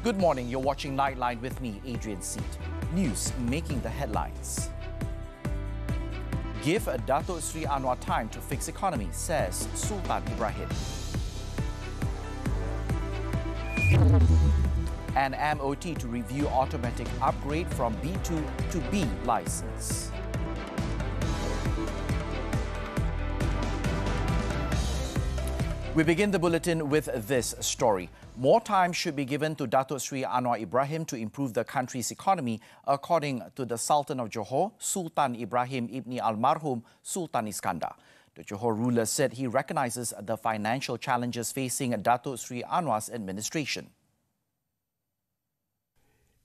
Good morning, you're watching Nightline with me, Adrian Seet. News making the headlines. Give Datuk Seri Anwar time to fix economy, says Sultan Ibrahim. An MOT to review automatic upgrade from B2 to B license. We begin the bulletin with this story. More time should be given to Datuk Seri Anwar Ibrahim to improve the country's economy, according to the Sultan of Johor, Sultan Ibrahim Ibni Almarhum Sultan Iskandar. The Johor ruler said he recognises the financial challenges facing Datuk Seri Anwar's administration.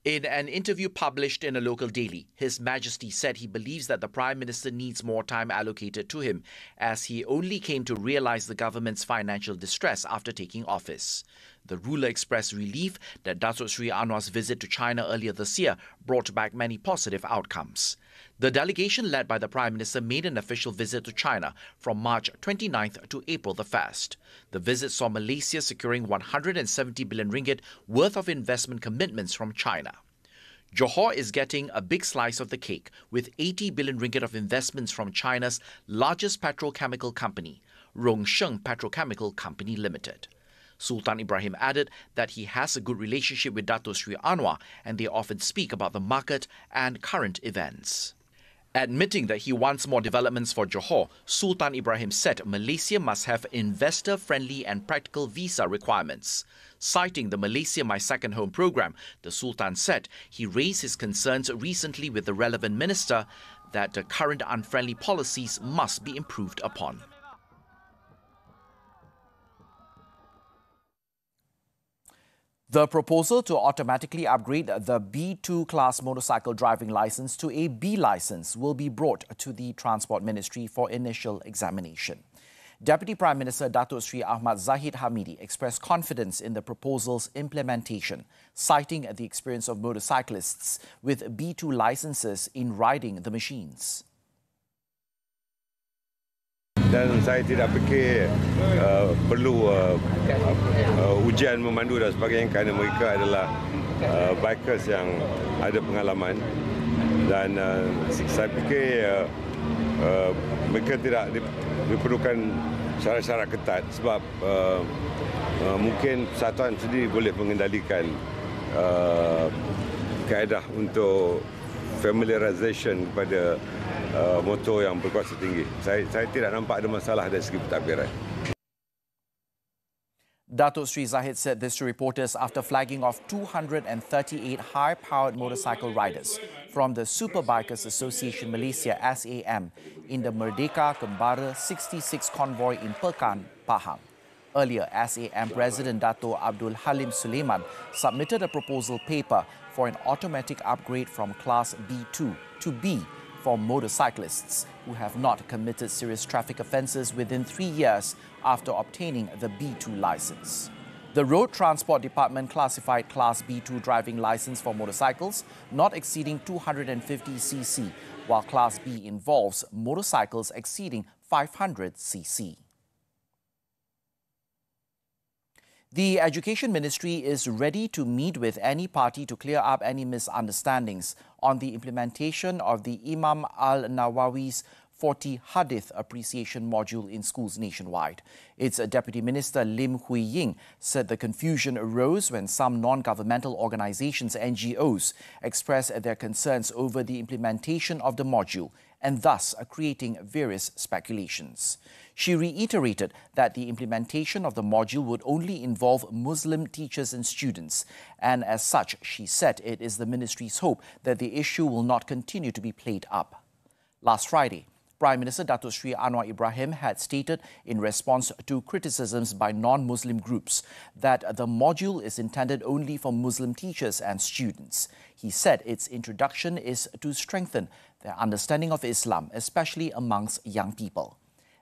In an interview published in a local daily, His Majesty said he believes that the Prime Minister needs more time allocated to him, as he only came to realise the government's financial distress after taking office. The ruler expressed relief that Datuk Seri Anwar's visit to China earlier this year brought back many positive outcomes. The delegation led by the Prime Minister made an official visit to China from March 29th to April the 1st. The visit saw Malaysia securing 170 billion ringgit worth of investment commitments from China. Johor is getting a big slice of the cake, with 80 billion ringgit of investments from China's largest petrochemical company, Rongsheng Petrochemical Company Limited. Sultan Ibrahim added that he has a good relationship with Datuk Seri Anwar and they often speak about the market and current events. Admitting that he wants more developments for Johor, Sultan Ibrahim said Malaysia must have investor-friendly and practical visa requirements. Citing the Malaysia My Second Home program, the Sultan said he raised his concerns recently with the relevant minister that the current unfriendly policies must be improved upon. The proposal to automatically upgrade the B2 class motorcycle driving licence to a B licence will be brought to the Transport Ministry for initial examination. Deputy Prime Minister Datuk Seri Ahmad Zahid Hamidi expressed confidence in the proposal's implementation, citing the experience of motorcyclists with B2 licences in riding the machines. Dan saya tidak fikir perlu ujian memandu dan sebagainya kerana mereka adalah bikers yang ada pengalaman dan saya fikir mereka tidak diperlukan syarat-syarat ketat sebab mungkin persatuan sendiri boleh mengendalikan kaedah untuk familiarization kepada motor yang berkuasa tinggi. Saya tidak nampak ada masalah dari segi pentadbiran. Datuk Seri Zahid said this to reporters after flagging off 238 high-powered motorcycle riders from the Superbikers Association Malaysia SAM in the Merdeka Kembara 66 convoy in Pekan, Pahang. Earlier, SAM President Dato' Abdul Halim Sulaiman submitted a proposal paper for an automatic upgrade from Class B2 to B for motorcyclists who have not committed serious traffic offences within 3 years after obtaining the B2 licence. The Road Transport Department classified Class B2 driving licence for motorcycles not exceeding 250cc, while Class B involves motorcycles exceeding 500cc. The Education Ministry is ready to meet with any party to clear up any misunderstandings on the implementation of the Imam Al-Nawawi's 40 Hadith Appreciation Module in schools nationwide. Its Deputy Minister Lim Hui Ying said the confusion arose when some non-governmental organisations, NGOs, expressed their concerns over the implementation of the module and thus creating various speculations. She reiterated that the implementation of the module would only involve Muslim teachers and students, and as such, she said it is the ministry's hope that the issue will not continue to be played up. Last Friday, Prime Minister Datuk Seri Anwar Ibrahim had stated in response to criticisms by non-Muslim groups that the module is intended only for Muslim teachers and students. He said its introduction is to strengthen their understanding of Islam, especially amongst young people.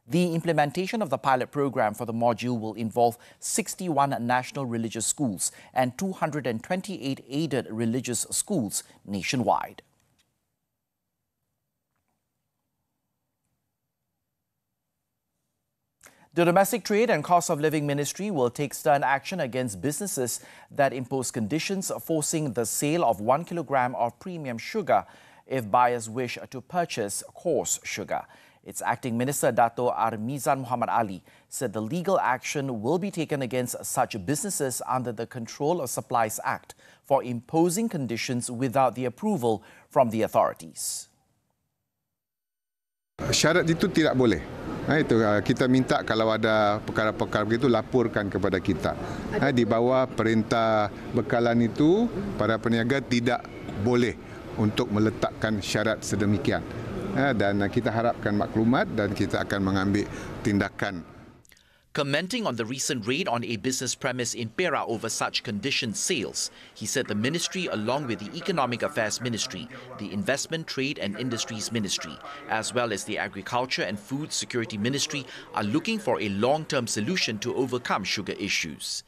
The implementation of the pilot program for the module will involve 61 national religious schools and 228 aided religious schools nationwide. The Domestic Trade and Cost of Living Ministry will take stern action against businesses that impose conditions forcing the sale of 1 kilogram of premium sugar if buyers wish to purchase coarse sugar. Its acting minister, Datuk Armizan Muhammad Ali, said the legal action will be taken against such businesses under the Control of Supplies Act for imposing conditions without the approval from the authorities. Syarat itu tidak boleh. Itu kita minta kalau ada perkara-perkara begitu laporkan kepada kita. Di bawah perintah bekalan itu, para peniaga tidak boleh untuk meletakkan syarat sedemikian. Dan kita harapkan maklumat dan kita akan mengambil tindakan. Commenting on the recent raid on a business premise in Perak over such conditioned sales, he said the ministry, along with the Economic Affairs Ministry, the Investment, Trade and Industries Ministry, as well as the Agriculture and Food Security Ministry, are looking for a long-term solution to overcome sugar issues.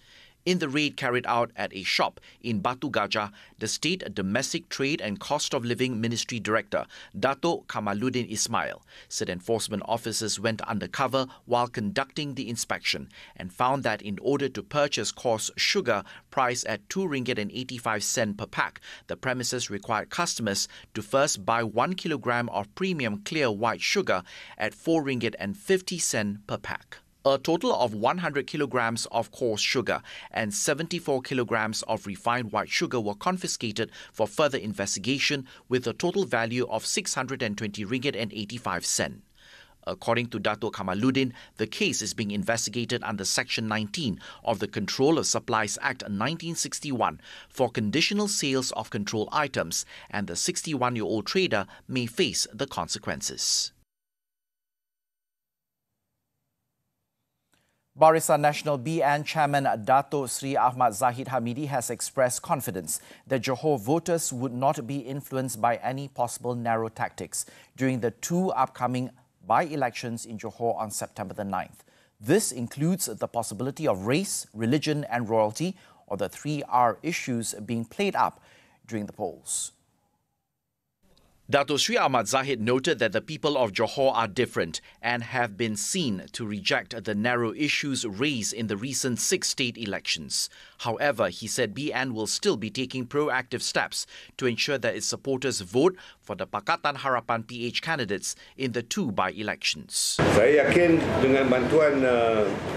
In the raid carried out at a shop in Batu Gajah, the State Domestic Trade and Cost of Living Ministry Director, Datuk Kamaluddin Ismail, said enforcement officers went undercover while conducting the inspection and found that in order to purchase coarse sugar priced at RM2.85 per pack, the premises required customers to first buy 1 kilogram of premium clear white sugar at RM4.50 per pack. A total of 100 kilograms of coarse sugar and 74 kilograms of refined white sugar were confiscated for further investigation with a total value of RM620.85. According to Datuk Kamaluddin, the case is being investigated under Section 19 of the Control of Supplies Act 1961 for conditional sales of controlled items, and the 61-year-old trader may face the consequences. Barisan Nasional BN Chairman Datuk Seri Ahmad Zahid Hamidi has expressed confidence that Johor voters would not be influenced by any possible narrow tactics during the two upcoming by-elections in Johor on September the 9th. This includes the possibility of race, religion and royalty, or the 3R issues being played up during the polls. Datuk Seri Ahmad Zahid noted that the people of Johor are different and have been seen to reject the narrow issues raised in the recent 6 state elections. However, he said BN will still be taking proactive steps to ensure that its supporters vote for the Pakatan Harapan PH candidates in the 2 by-elections. Saya yakin dengan bantuan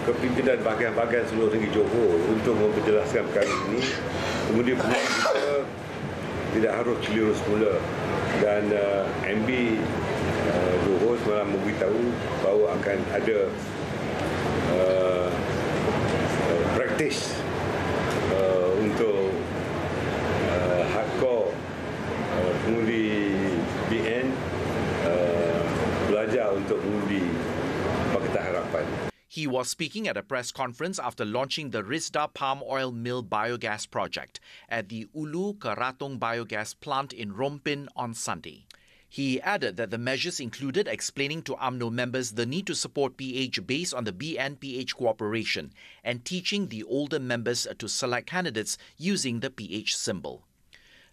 kepimpinan bahagian-bahagian seluruh negeri Johor untuk memperjelaskan perkara ini, kemudian kita tidak harus keliru semula. Dan MB Johor semalam memberitahu bahawa akan ada praktis untuk hardcore pengundi BN belajar untuk mengundi Pakatan Harapan. He was speaking at a press conference after launching the Risda Palm Oil Mill Biogas Project at the Ulu Keratung Biogas Plant in Rompin on Sunday. He added that the measures included explaining to UMNO members the need to support PH based on the BN-PH cooperation and teaching the older members to select candidates using the PH symbol.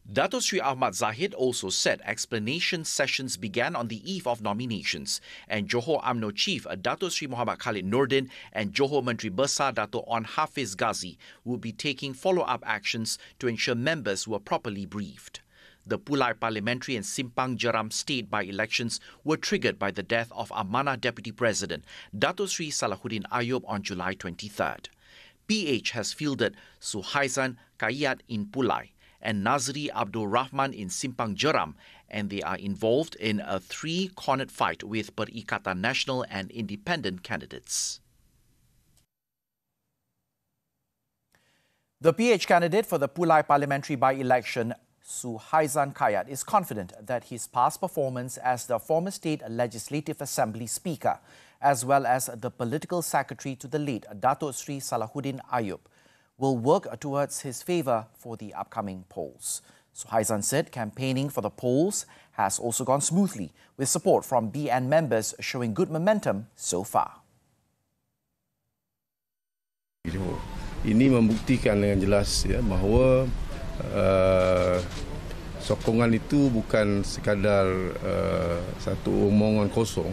Datuk Seri Ahmad Zahid also said explanation sessions began on the eve of nominations, and Johor UMNO Chief Datuk Seri Muhammad Khalid Nordin and Johor Menteri Besar Datuk On Hafiz Ghazi will be taking follow-up actions to ensure members were properly briefed. The Pulai Parliamentary and Simpang Jeram state by-elections were triggered by the death of Amanah Deputy President Datuk Seri Salahuddin Ayub on July 23rd. PH has fielded Suhaizan Kayat in Pulai and Nazri Abdul Rahman in Simpang Jeram, and they are involved in a 3-cornered fight with Perikatan Nasional and independent candidates. The PH candidate for the Pulai parliamentary by-election, Suhaizan Kayat, is confident that his past performance as the former State Legislative Assembly Speaker, as well as the political secretary to the late Datuk Seri Salahuddin Ayub, will work towards his favour for the upcoming polls. Suhaizan said campaigning for the polls has also gone smoothly, with support from BN members showing good momentum so far. Ini membuktikan dengan jelas bahawa sokongan itu bukan sekadar satu omongan kosong,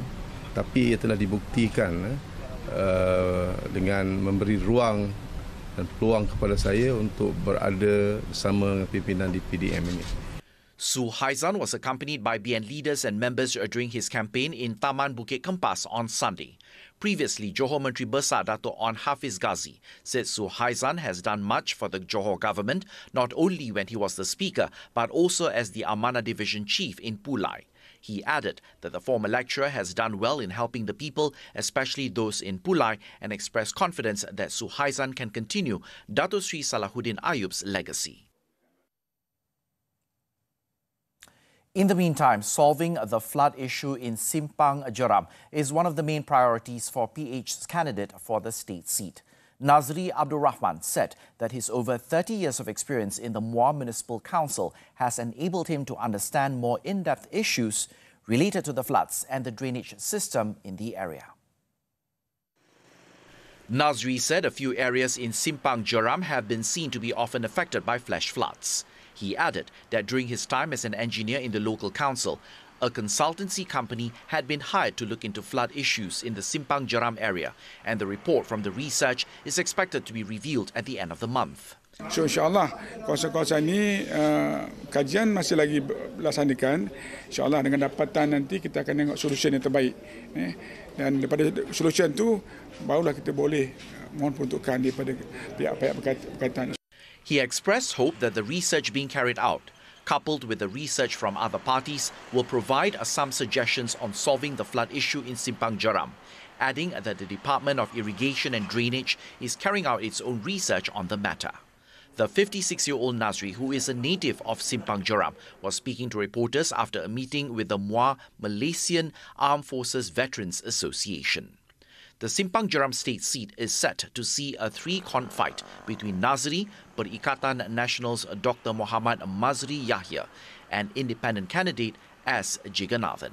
tapi ia telah dibuktikan dengan memberi ruang dan peluang kepada saya untuk berada bersama pimpinan di PDM ini. Suhaizan was accompanied by BN leaders and members during his campaign in Taman Bukit Kempas on Sunday. Previously, Johor Menteri Besar Datuk On Hafiz Ghazi said Suhaizan has done much for the Johor government, not only when he was the Speaker, but also as the Amanah Division Chief in Pulai. He added that the former lecturer has done well in helping the people, especially those in Pulai, and expressed confidence that Suhaizan can continue Datuk Sri Salahuddin Ayub's legacy. In the meantime, solving the flood issue in Simpang Jeram is one of the main priorities for PH's candidate for the state seat. Nazri Abdul Rahman said that his over 30 years of experience in the Muar Municipal Council has enabled him to understand more in-depth issues related to the floods and the drainage system in the area. Nazri said a few areas in Simpang Jeram have been seen to be often affected by flash floods. He added that during his time as an engineer in the local council, a consultancy company had been hired to look into flood issues in the Simpang Jeram area, and the report from the research is expected to be revealed at the end of the month. So insyaAllah kawasan-kawasan ini kajian masih lagi dilaksanakan. InsyaAllah dengan dapatan nanti kita akan tengok solusi yang terbaik. Dan daripada solusi itu barulah kita boleh mohon peruntukan daripada pihak-pihak berkaitan. He expressed hope that the research being carried out, coupled with the research from other parties, will provide some suggestions on solving the flood issue in Simpang Jeram, adding that the Department of Irrigation and Drainage is carrying out its own research on the matter. The 56-year-old Nazri, who is a native of Simpang Jeram, was speaking to reporters after a meeting with the Muar Malaysian Armed Forces Veterans Association. The Simpang Jeram state seat is set to see a three-con fight between Nazri, Perikatan Nasional's Dr. Muhammad Mazri Yahya, and independent candidate S. Jigannathan.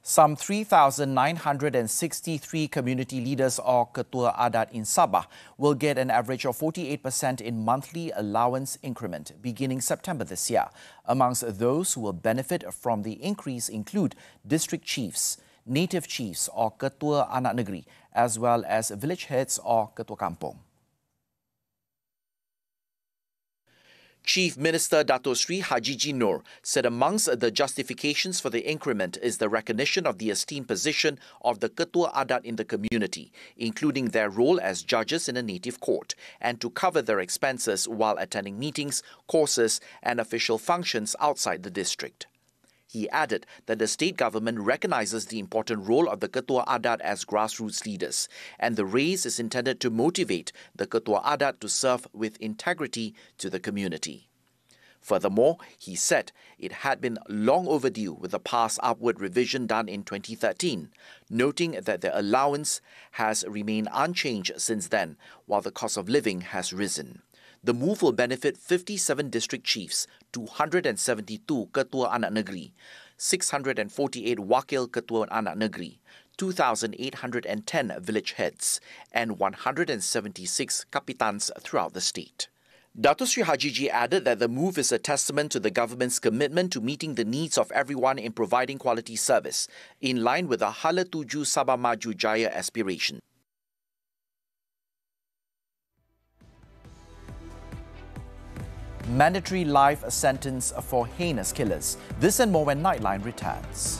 Some 3,963 community leaders or Ketua Adat in Sabah will get an average of 48% in monthly allowance increment beginning September this year. Amongst those who will benefit from the increase include district chiefs, native chiefs or Ketua Anak Negeri, as well as village heads or Ketua Kampung. Chief Minister Datuk Sri Haji Noor said amongst the justifications for the increment is the recognition of the esteemed position of the Ketua Adat in the community, including their role as judges in a native court, and to cover their expenses while attending meetings, courses and official functions outside the district. He added that the state government recognises the important role of the Ketua Adat as grassroots leaders, and the raise is intended to motivate the Ketua Adat to serve with integrity to the community. Furthermore, he said it had been long overdue with the past upward revision done in 2013, noting that the allowance has remained unchanged since then, while the cost of living has risen. The move will benefit 57 district chiefs, 272 Ketua Anak Negeri, 648 Wakil Ketua Anak Negeri, 2,810 village heads, and 176 kapitans throughout the state. Datuk Sri Haji added that the move is a testament to the government's commitment to meeting the needs of everyone in providing quality service, in line with the Hala Tuju Sabah Maju Jaya aspiration. Mandatory life sentence for heinous killers. This and more when Nightline returns.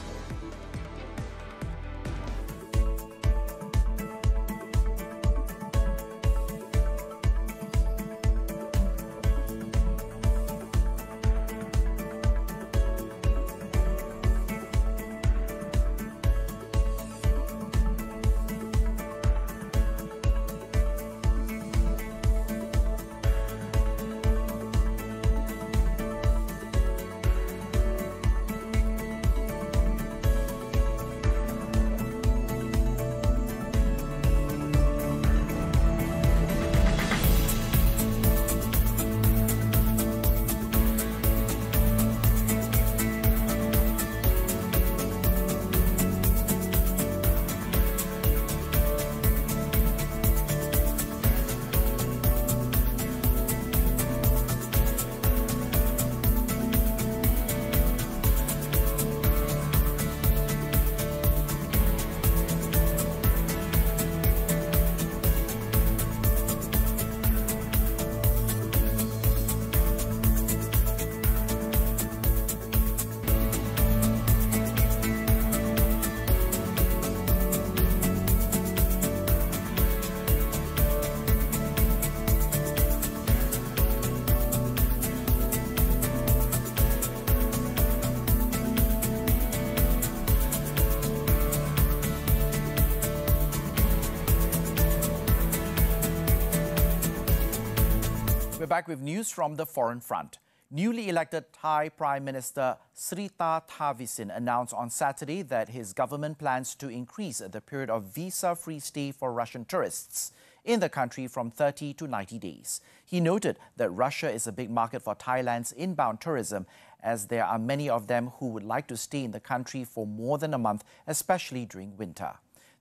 We're back with news from the foreign front. Newly elected Thai Prime Minister Srettha Thavisin announced on Saturday that his government plans to increase the period of visa-free stay for Russian tourists in the country from 30 to 90 days. He noted that Russia is a big market for Thailand's inbound tourism, as there are many of them who would like to stay in the country for more than a month, especially during winter.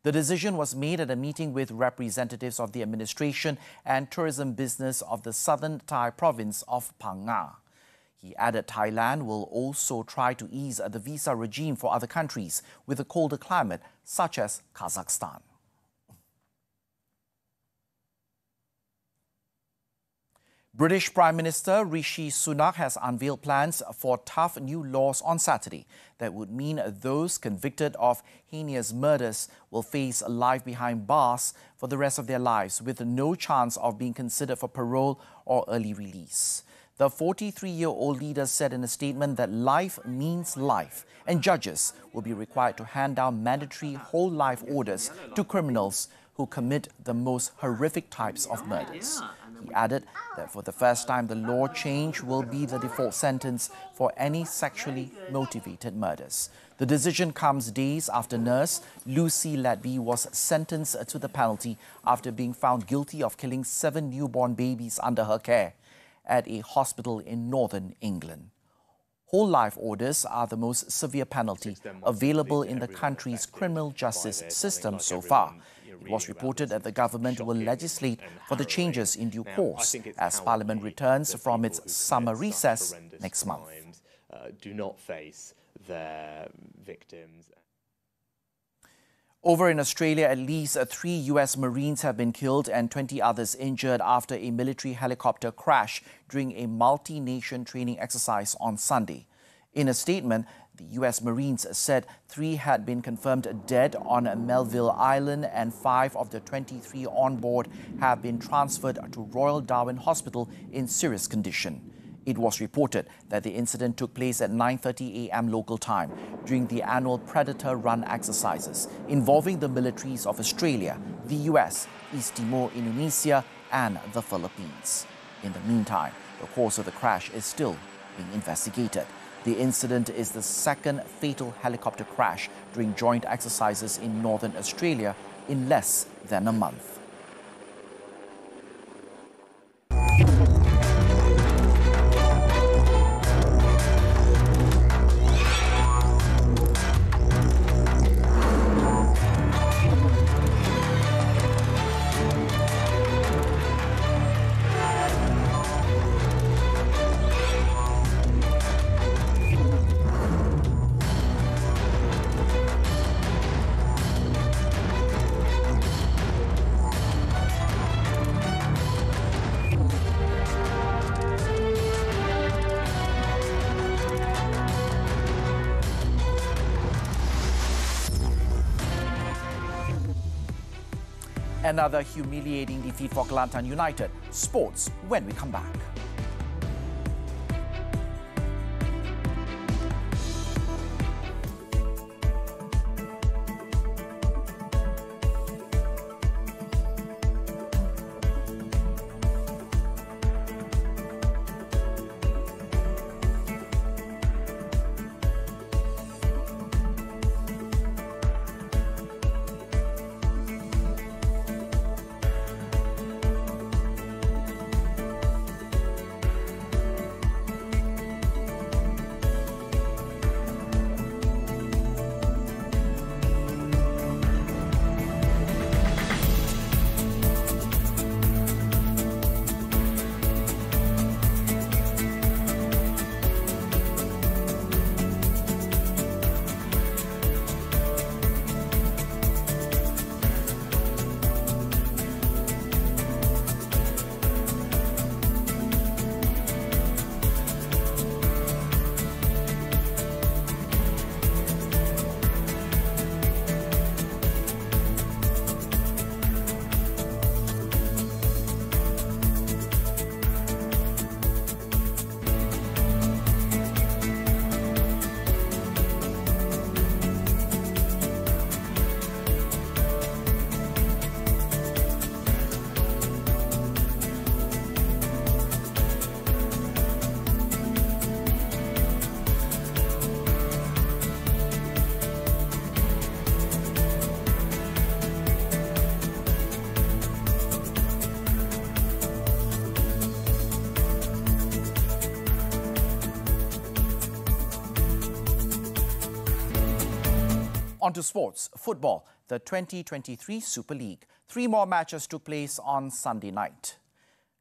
The decision was made at a meeting with representatives of the administration and tourism business of the southern Thai province of Phang Nga. He added Thailand will also try to ease the visa regime for other countries with a colder climate, such as Kazakhstan. British Prime Minister Rishi Sunak has unveiled plans for tough new laws on Saturday that would mean those convicted of heinous murders will face life behind bars for the rest of their lives, with no chance of being considered for parole or early release. The 43-year-old leader said in a statement that life means life, and judges will be required to hand down mandatory whole-life orders to criminals who commit the most horrific types of murders. He added that for the first time, the law change will be the default sentence for any sexually motivated murders. The decision comes days after nurse Lucy Ledby was sentenced to the penalty after being found guilty of killing 7 newborn babies under her care at a hospital in northern England. Whole life orders are the most severe penalty available in the country's criminal justice system so far. It was reported that the government will legislate for the changes in due course as Parliament returns from its summer recess next month. Do not face their victims. Over in Australia, at least 3 US Marines have been killed and 20 others injured after a military helicopter crash during a multi-nation training exercise on Sunday. In a statement, the US Marines said 3 had been confirmed dead on Melville Island and 5 of the 23 on board have been transferred to Royal Darwin Hospital in serious condition. It was reported that the incident took place at 9:30 a.m. local time during the annual Predator Run exercises involving the militaries of Australia, the US, East Timor, Indonesia and the Philippines. In the meantime, the cause of the crash is still being investigated. The incident is the second fatal helicopter crash during joint exercises in northern Australia in less than a month. Another humiliating defeat for Kelantan United. Sports when we come back. On to sports. Football, the 2023 Super League. 3 more matches took place on Sunday night.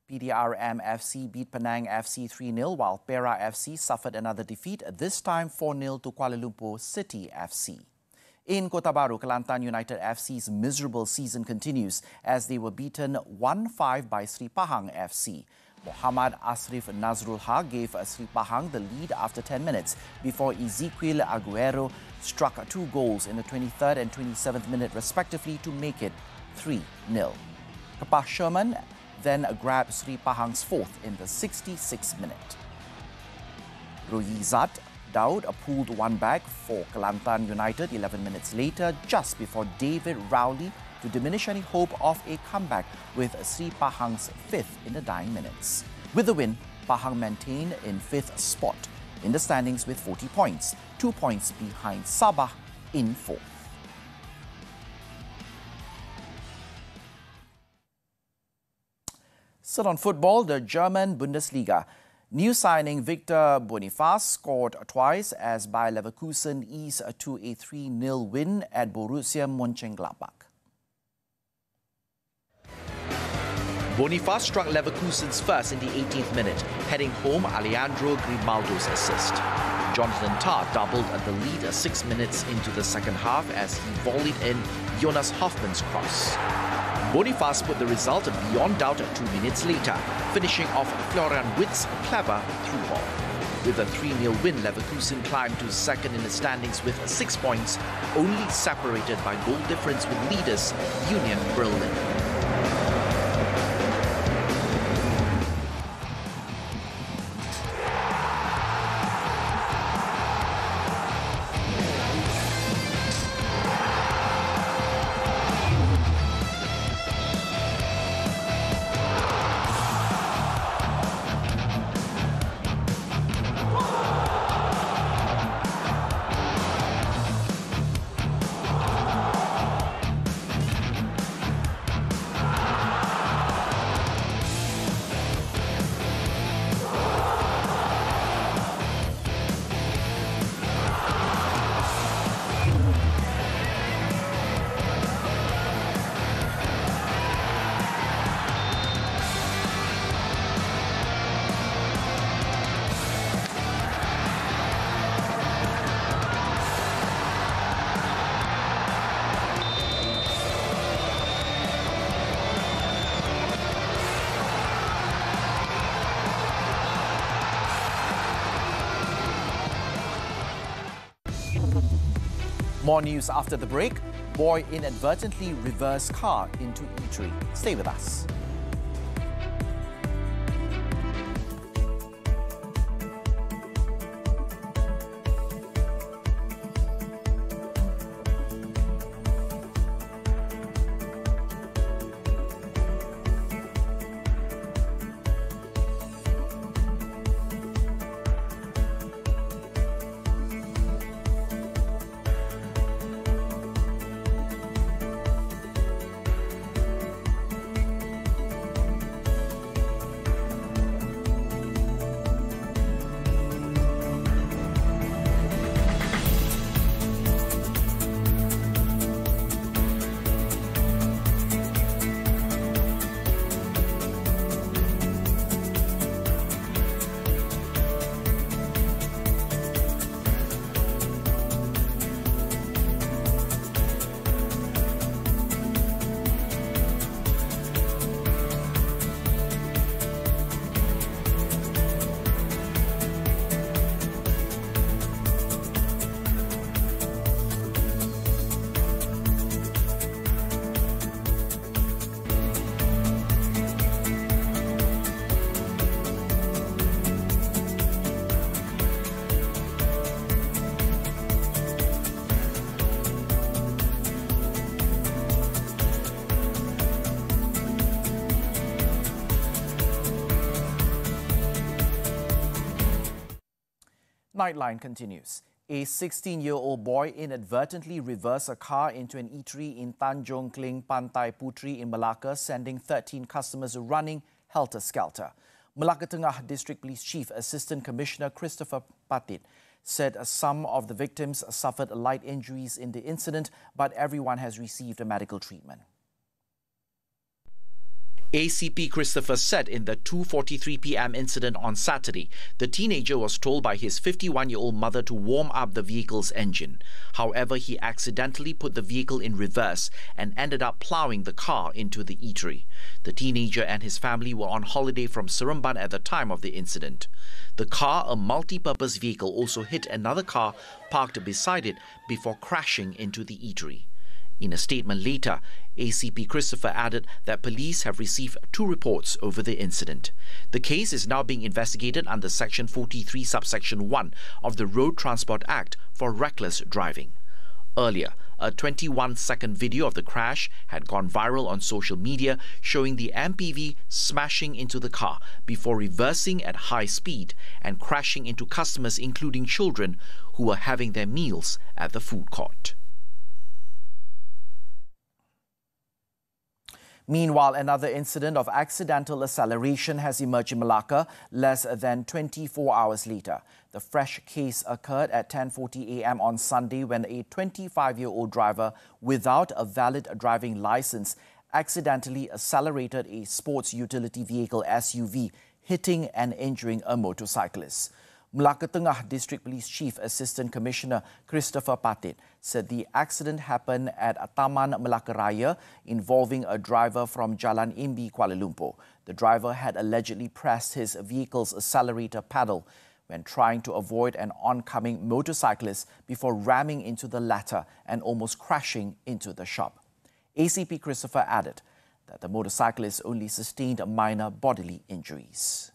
PDRM FC beat Penang FC 3-0, while Perak FC suffered another defeat, this time 4-0 to Kuala Lumpur City FC. In Kota Bharu, Kelantan United FC's miserable season continues as they were beaten 1-5 by Seri Pahang FC. Muhammad Asrif Nazrul Haq gave Seri Pahang the lead after 10 minutes before Ezequiel Aguero struck 2 goals in the 23rd and 27th minute respectively to make it 3-0. Kapah Sherman then grabbed Seri Pahang's 4th in the 66th minute. Ruhizat Daud pulled one back for Kelantan United 11 minutes later, just before David Rowley to diminish any hope of a comeback with Seri Pahang's 5th in the dying minutes. With the win, Pahang maintained in 5th spot in the standings with 40 points, 2 points behind Sabah in 4th. Still on football, the German Bundesliga. New signing Victor Boniface scored twice as Bayer Leverkusen eased to a 3-0 win at Borussia Mönchengladbach. Boniface struck Leverkusen's first in the 18th minute, heading home Alejandro Grimaldo's assist. Jonathan Tah doubled the lead 6 minutes into the second half as he volleyed in Jonas Hoffmann's cross. Boniface put the result beyond doubt 2 minutes later, finishing off Florian Wirtz's clever through ball. With a 3-0 win, Leverkusen climbed to second in the standings with 6 points, only separated by goal difference with leaders Union Berlin. More news after the break. Boy inadvertently reversed car into eatery. Stay with us. Nightline continues. A 16-year-old boy inadvertently reversed a car into an eatery in Tanjung Kling, Pantai Putri in Malacca, sending 13 customers running helter-skelter. Malacca Tengah District Police Chief Assistant Commissioner Christopher Patit said some of the victims suffered light injuries in the incident, but everyone has received medical treatment. ACP Christopher said in the 2:43 p.m. incident on Saturday, the teenager was told by his 51-year-old mother to warm up the vehicle's engine. However, he accidentally put the vehicle in reverse and ended up ploughing the car into the eatery. The teenager and his family were on holiday from Seremban at the time of the incident. The car, a multi-purpose vehicle, also hit another car parked beside it before crashing into the eatery. In a statement later, ACP Christopher added that police have received 2 reports over the incident. The case is now being investigated under Section 43, Subsection 1 of the Road Transport Act for reckless driving. Earlier, a 21-second video of the crash had gone viral on social media, showing the MPV smashing into the car before reversing at high speed and crashing into customers, including children, who were having their meals at the food court. Meanwhile, another incident of accidental acceleration has emerged in Malacca less than 24 hours later. The fresh case occurred at 10:40 a.m. on Sunday when a 25-year-old driver without a valid driving license accidentally accelerated a sports utility vehicle SUV, hitting and injuring a motorcyclist. Melaka Tengah District Police Chief Assistant Commissioner Christopher Patit said the accident happened at Taman Melaka Raya involving a driver from Jalan Imbi, Kuala Lumpur. The driver had allegedly pressed his vehicle's accelerator pedal when trying to avoid an oncoming motorcyclist before ramming into the latter and almost crashing into the shop. ACP Christopher added that the motorcyclist only sustained minor bodily injuries.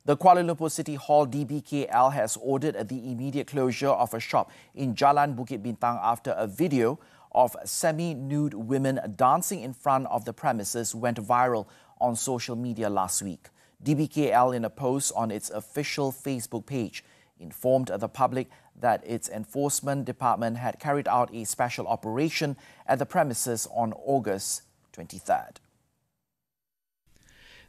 The Kuala Lumpur City Hall DBKL has ordered the immediate closure of a shop in Jalan Bukit Bintang after a video of semi-nude women dancing in front of the premises went viral on social media last week. DBKL, in a post on its official Facebook page, informed the public that its enforcement department had carried out a special operation at the premises on August 23rd.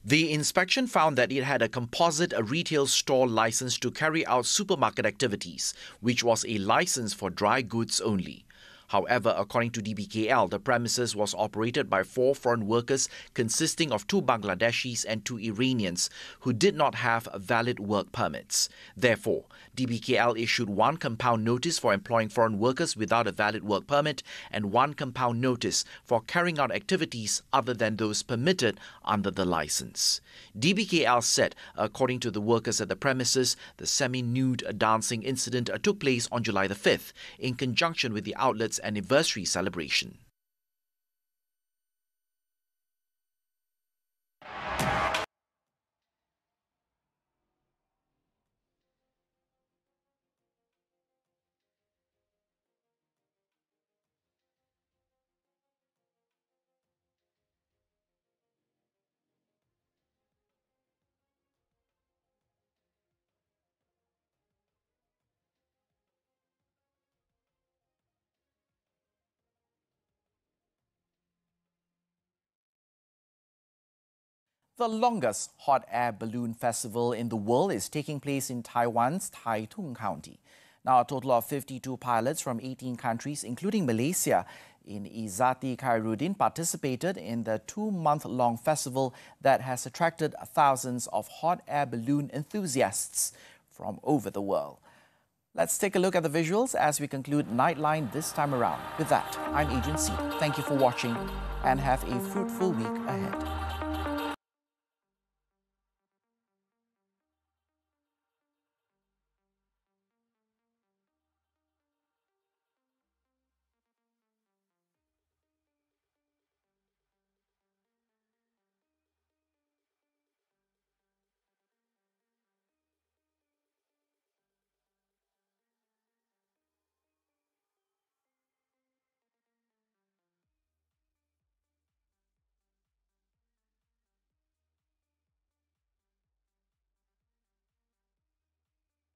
The inspection found that it had a composite retail store license to carry out supermarket activities, which was a license for dry goods only. However, according to DBKL, the premises was operated by 4 foreign workers consisting of 2 Bangladeshis and 2 Iranians who did not have valid work permits. Therefore, DBKL issued 1 compound notice for employing foreign workers without a valid work permit and 1 compound notice for carrying out activities other than those permitted under the license. DBKL said, according to the workers at the premises, the semi-nude dancing incident took place on July the 5th in conjunction with the outlet's anniversary celebration. The longest hot air balloon festival in the world is taking place in Taiwan's Taitung County. Now, a total of 52 pilots from 18 countries, including Malaysia, in Izzati Khairuddin participated in the 2-month-long festival that has attracted thousands of hot air balloon enthusiasts from over the world. Let's take a look at the visuals as we conclude Nightline this time around. With that, I'm Adrian Seet. Thank you for watching and have a fruitful week ahead.